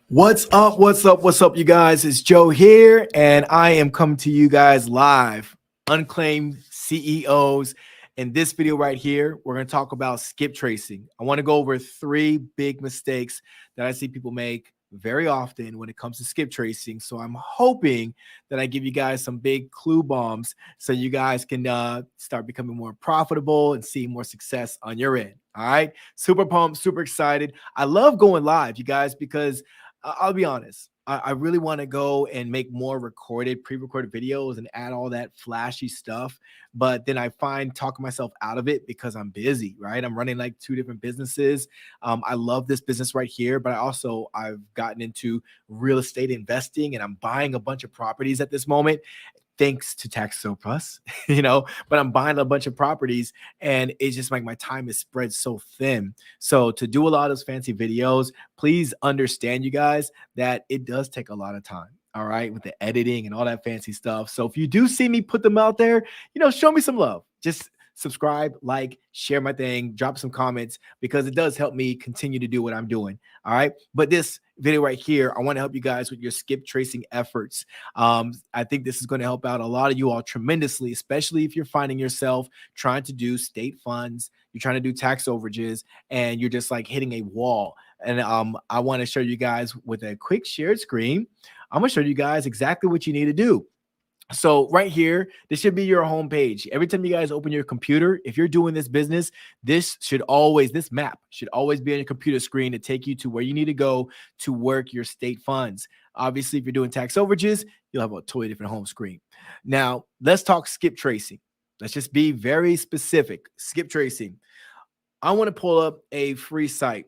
What's up? What's up? What's up, you guys? It's Joe here, and I am coming to you guys live, Unclaimed CEOs. In this video right here, we're going to talk about skip tracing. I want to go over three big mistakes that I see people make very often when it comes to skip tracing. So I'm hoping that I give you guys some big clue bombs so you guys can start becoming more profitable and see more success on your end. All right. Super pumped, super excited. I love going live, you guys, because I'll be honest. I really want to go and make more pre-recorded videos and add all that flashy stuff. But then I find talking myself out of it because I'm busy, right? I'm running like two different businesses. I love this business right here, but I've gotten into real estate investing and I'm buying a bunch of properties at this moment, thanks to tax surplus, but I'm buying a bunch of properties and it's just like my time is spread so thin. So to do a lot of those fancy videos, please understand, you guys, that it does take a lot of time. All right, with the editing and all that fancy stuff. So if you do see me put them out there, show me some love. Just subscribe, like, share my thing, drop some comments because it does help me continue to do what I'm doing. All right. But this video right here, I want to help you guys with your skip tracing efforts. I think this is going to help out a lot of you all tremendously, especially if you're finding yourself trying to do state funds, you're trying to do tax overages, and you're just like hitting a wall. And I want to show you guys with a quick shared screen. I'm going to show you guys exactly what you need to do. So right here, this should be your home page. Every time you guys open your computer, if you're doing this business, this map should always be on your computer screen to take you to where you need to go to work your state funds. Obviously, if you're doing tax overages, you'll have a totally different home screen. Now, let's talk skip tracing. Let's just be very specific. Skip tracing. I want to pull up a free site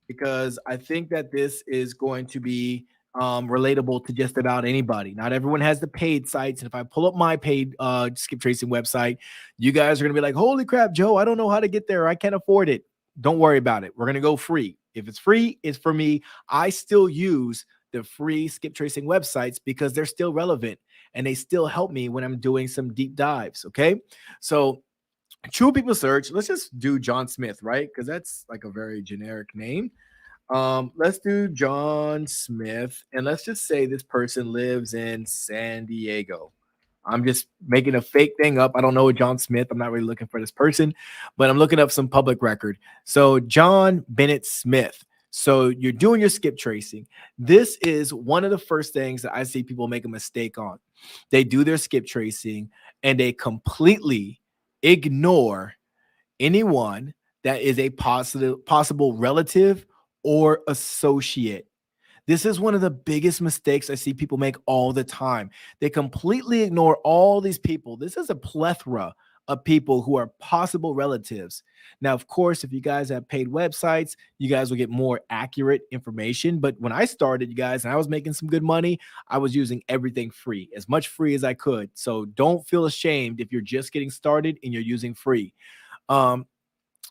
because I think that this is going to be relatable to just about anybody. Not everyone has the paid sites. And if I pull up my paid skip tracing website, you guys are going to be like, holy crap, Joe, I don't know how to get there. I can't afford it. Don't worry about it. We're going to go free. If it's free, it's for me. I still use the free skip tracing websites because they're still relevant and they still help me when I'm doing some deep dives. Okay. So True People Search, let's just do John Smith, right? Because that's like a very generic name. Let's do John Smith, and let's just say this person lives in San Diego. I'm just making a fake thing up. I don't know John Smith. I'm not really looking for this person, but I'm looking up some public record. So John Bennett Smith. So you're doing your skip tracing. This is one of the first things that I see people make a mistake on. They do their skip tracing and they completely ignore anyone that is a possible relative or associate. This is one of the biggest mistakes I see people make all the time. They completely ignore all these people. This is a plethora of people who are possible relatives. Now, of course, if you guys have paid websites, you guys will get more accurate information. But when I started, you guys, and I was making some good money, I was using everything free, as much free as I could. So don't feel ashamed if you're just getting started and you're using free.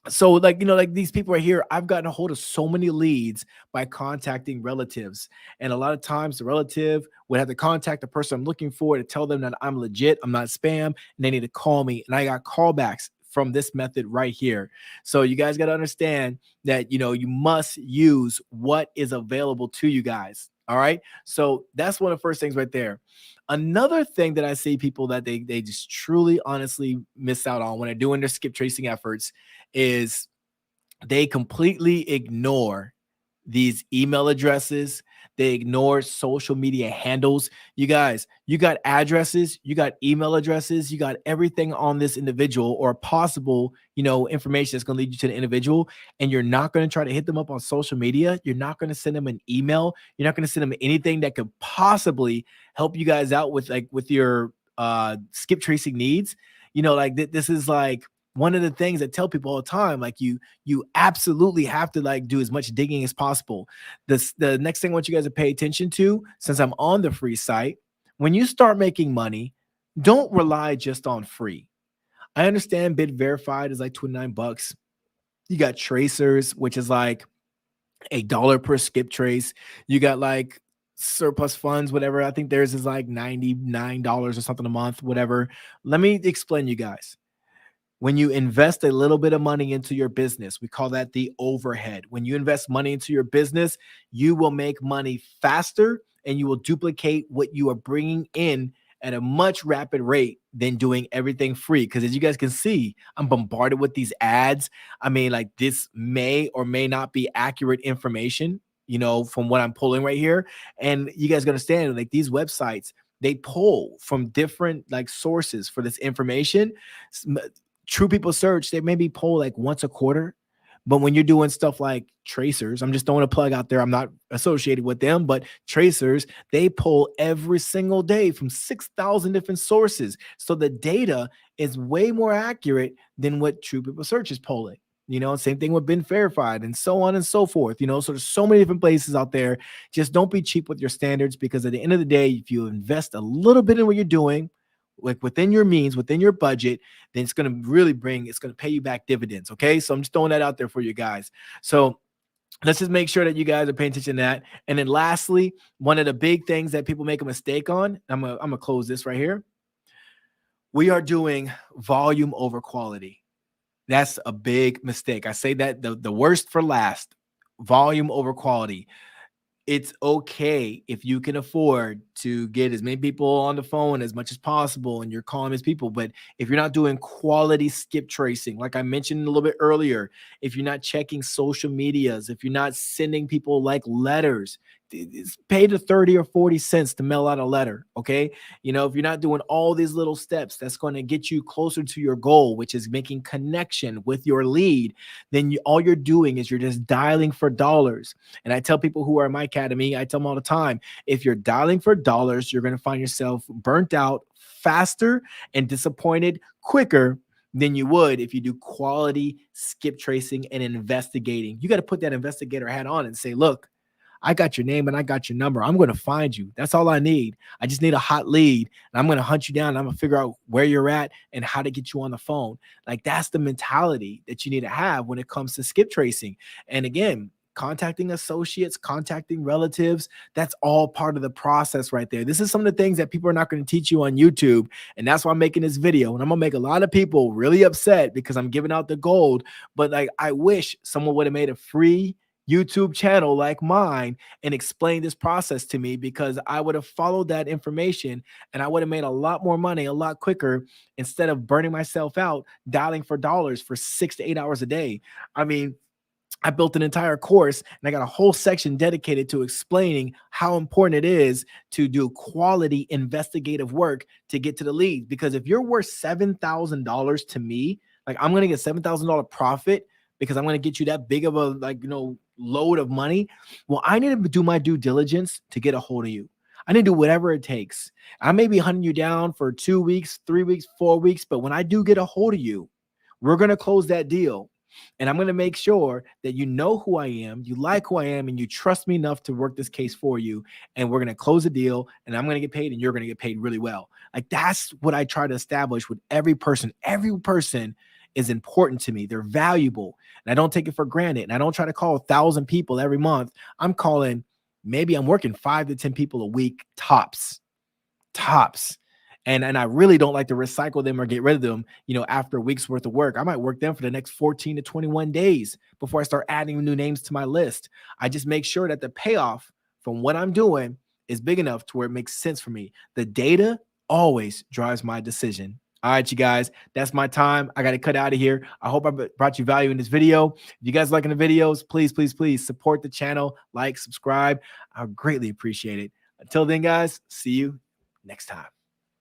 So like these people right here, I've gotten a hold of so many leads by contacting relatives. And a lot of times the relative would have to contact the person I'm looking for to tell them that I'm legit, I'm not spam, and they need to call me. And I got callbacks from this method right here. So you guys got to understand that, you must use what is available to you guys. All right. So that's one of the first things right there. Another thing that I see people that they just truly, honestly miss out on when they're doing their skip tracing efforts is they completely ignore these email addresses. They ignore social media handles. You guys, you got addresses, you got email addresses, you got everything on this individual or possible, information that's going to lead you to the individual. And you're not going to try to hit them up on social media. You're not going to send them an email. You're not going to send them anything that could possibly help you guys out with your skip tracing needs. This is like one of the things I tell people all the time, like you absolutely have to like do as much digging as possible. The next thing I want you guys to pay attention to, since I'm on the free site, when you start making money, don't rely just on free. I understand bid verified is like 29 bucks. You got tracers, which is like $1 per skip trace. You got like surplus funds, whatever. I think theirs is like $99 or something a month, whatever. Let me explain you guys. When you invest a little bit of money into your business, we call that the overhead. When you invest money into your business, you will make money faster and you will duplicate what you are bringing in at a much rapid rate than doing everything free. Because as you guys can see, I'm bombarded with these ads. I mean, like, this may or may not be accurate information, from what I'm pulling right here. And you guys gotta understand, like, these websites, they pull from different like sources for this information. True People Search, they maybe poll like once a quarter. But when you're doing stuff like Tracers, I'm just throwing a plug out there. I'm not associated with them, but Tracers, they pull every single day from 6,000 different sources. So the data is way more accurate than what True People Search is polling. Same thing with Been Verified and so on and so forth. So there's so many different places out there. Just don't be cheap with your standards, because at the end of the day, if you invest a little bit in what you're doing, like within your means, within your budget, then it's going to pay you back dividends. Okay. So I'm just throwing that out there for you guys. So let's just make sure that you guys are paying attention to that. And then lastly, one of the big things that people make a mistake on, I'm going to close this right here. We are doing volume over quality. That's a big mistake. I say that the worst for last. Volume over quality. It's okay if you can afford to get as many people on the phone as much as possible and you're calling as people. But if you're not doing quality skip tracing, like I mentioned a little bit earlier, if you're not checking social medias, if you're not sending people like letters, pay the 30 or 40 cents to mail out a letter. Okay. If you're not doing all these little steps, that's going to get you closer to your goal, which is making connection with your lead. Then all you're doing is you're just dialing for dollars. And I tell people who are in my academy, I tell them all the time, if you're dialing for dollars, you're going to find yourself burnt out faster and disappointed quicker than you would if you do quality skip tracing and investigating. You got to put that investigator hat on and say, look, I got your name and I got your number. I'm going to find you. That's all I need. I just need a hot lead, and I'm going to hunt you down. And I'm going to figure out where you're at and how to get you on the phone. Like, that's the mentality that you need to have when it comes to skip tracing. And again, contacting associates, contacting relatives, that's all part of the process right there. This is some of the things that people are not going to teach you on YouTube. And that's why I'm making this video. And I'm going to make a lot of people really upset because I'm giving out the gold. But like, I wish someone would have made a free YouTube channel like mine and explain this process to me, because I would have followed that information and I would have made a lot more money a lot quicker, instead of burning myself out dialing for dollars for 6 to 8 hours a day. I mean, I built an entire course and I got a whole section dedicated to explaining how important it is to do quality investigative work to get to the lead. Because if you're worth $7,000 to me, like, I'm going to get $7,000 profit because I'm going to get you that big of a, load of money. Well, I need to do my due diligence to get a hold of you. I need to do whatever it takes. I may be hunting you down for 2 weeks, 3 weeks, 4 weeks, but when I do get a hold of you, we're going to close that deal. And I'm going to make sure that you know who I am, you like who I am, and you trust me enough to work this case for you. And we're going to close the deal, and I'm going to get paid, and you're going to get paid really well. Like, that's what I try to establish with every person. Every person is important to me. They're valuable, and I don't take it for granted. And I don't try to call 1,000 people every month. I'm working 5 to 10 people a week, tops. And I really don't like to recycle them or get rid of them, after a week's worth of work. I might work them for the next 14 to 21 days before I start adding new names to my list. I just make sure that the payoff from what I'm doing is big enough to where it makes sense for me. The data always drives my decision. All right, you guys, that's my time. I got to cut out of here. I hope I brought you value in this video. If you guys liking the videos, please support the channel, like, subscribe. I greatly appreciate it. Until then, guys, see you next time.